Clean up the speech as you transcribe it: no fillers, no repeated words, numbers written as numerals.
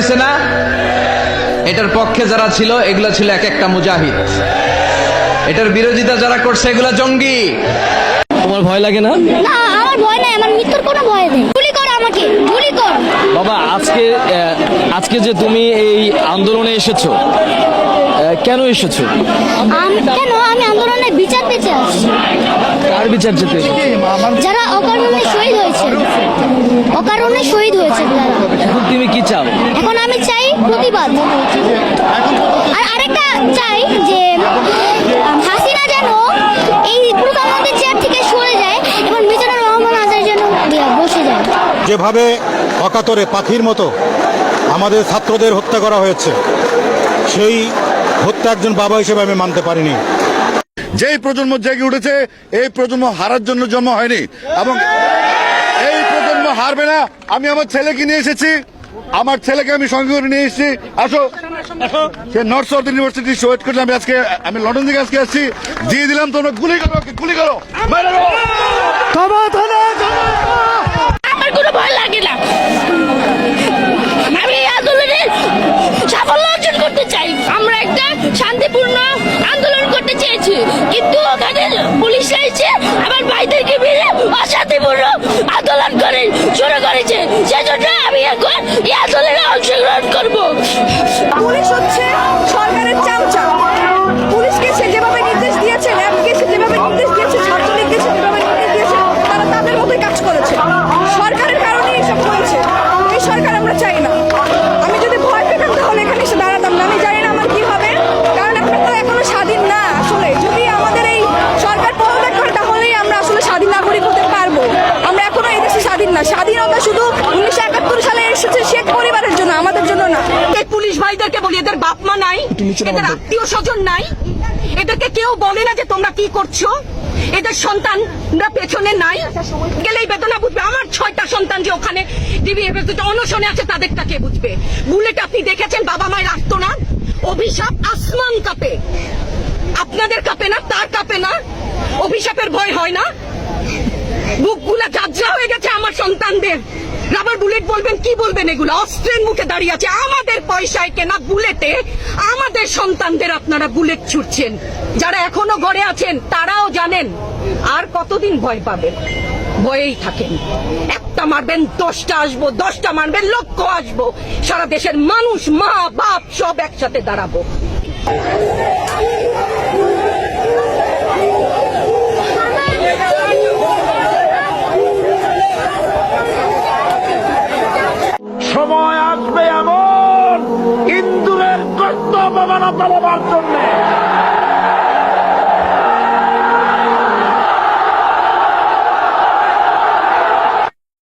হয়েছে না? এটার পক্ষে যারা ছিল এগুলা ছিল এক একটা মুজাহিদ, এটার বিরোধিতা যারা করছে এগুলা জঙ্গি। তোমার ভয় লাগে না? না, আমার ভয় নাই, আমার মৃত্যুর কোনো ভয় নেই। গুলি কর আমাকে, গুলি কর। বাবা, আজকে যে তুমি এই আন্দোলনে এসেছো, কেন এসেছো? আমি আন্দোলনের বিচার পেতে আসছি। কার বিচার যেতে? যারা অকারণে শহীদ হয়েছে, অকারণে শহীদ হয়েছে তারা। এখন তুমি কি চাও? এখন আমি চাই প্রতিবাদ, আর আরেকটা চাই যে হাসিনা যেন এই প্রধানমন্ত্রীর চেয়ার থেকে সরে যায় এবং মিজানুর রহমান আজাদ যেন বসে যায়। যেভাবে অকাতরে পাখির মতো আমাদের ছাত্রদের হত্যা করা হয়েছে, সেই হত্যা একজন বাবা হিসেবে আমি মানতে পারিনি। যেই প্রজন্ম জেগে উঠেছে, এই প্রজন্ম হারার জন্য জন্ম হয়নি এবং এই প্রজন্ম হারবে না। আমি আমার ছেলেকে নিয়ে এসেছি, আমার ছেলেকে আমি সঙ্গে করে নিয়ে এসেছি। আসো, সে নর্থ সাউথ ইউনিভার্সিটি শহীদ করছে। আমি লন্ডন থেকে আজকে আসছি, দিয়ে দিলাম। তোমরা গুলি করো, গুলি করো। আমার কোনো ভয় লাগে না, আমি এই আন্দোলনে সাফল্য অর্জন করতে চাই। আমরা একটা শান্তিপূর্ণ আন্দোলন করতে চেয়েছি, কিন্তু ওখানে পুলিশ এসে আমার ভাইদেরকে মেরে অশান্তিপূর্ণ আন্দোলন করে শুরু করেছে। সেজন্য আমি এখন এই আন্দোলনে অংশগ্রহণ করবো। পুলিশ হচ্ছে সরকারের চামচা। পুলিশকে সে যেভাবে নির্দেশ দিয়েছে, র্যাবকে সে যেভাবে নির্দেশ দিয়েছে, ছাত্রলীগকে সে যেভাবে নির্দেশ দিয়েছে, তারা তাদের মতোই কাজ করেছে। সরকারের কারণে এসব হয়েছে। এই সরকার আমরা চাই না। আমি যদি ভয় পেতাম তাহলে এখানে এসে দাঁড়াতাম না। আমি জানি না আমার কি হবে, কারণ আমরা তো এখনো স্বাধীন না। আসলে যদি আমাদের এই সরকার পদত্যাগ করে তাহলেই আমরা আসলে স্বাধীন নাগরিক হতে পারবো। আমরা এখনো এই দেশে স্বাধীন না। স্বাধীনতা শুধু 1971 সালে এসেছে শেখ পরিবারের জন্য, আমাদের জন্য না। এই পুলিশ ভাইদেরকে বলি, এদের বাপ মা নাই, এদের আত্মীয় স্বজন নাই, এদেরকে কেউ বলে না যে তোমরা কি করছো। এদের সন্তানরা পেছনে নাই, গেলেই বেদনা বুঝবে। আমার 6টা সন্তান যে ওখানে অনশনে আছে, তাদেরটা কে বুঝবে? বুলেট আপনি দেখেছেন, বাবা মায়ের আর্তনাদ, অভিশাপ, আসমান কাঁপে। আপনাদের কাঁপে না? তার কাঁপে না? অভিশাপের ভয় হয় না? বুকগুলা যাত্রা হয়ে গেছে আমার সন্তানদের। রাবার বুলেট বলবেন, কি বলবেন? এগুলো অস্ত্রের মুখে দাঁড়িয়ে আছে, আমাদের পয়সায় কেনা বুলেটে আমাদের সন্তানদের আপনারা বুলেট ছুটছেন। যারা এখনো ঘরে আছেন তারাও জানেন আর কতদিন ভয় পাবেন। ভয়েই থাকেন। একটা মারবেন 10টা আসবো, 10টা মারবেন লক্ষ আসবো। সারা দেশের মানুষ, মা বাপ সব একসাথে দাঁড়াবো। সময় আসবে এমন ইন্দুরের কর্তব্য মানা পালবার জন্য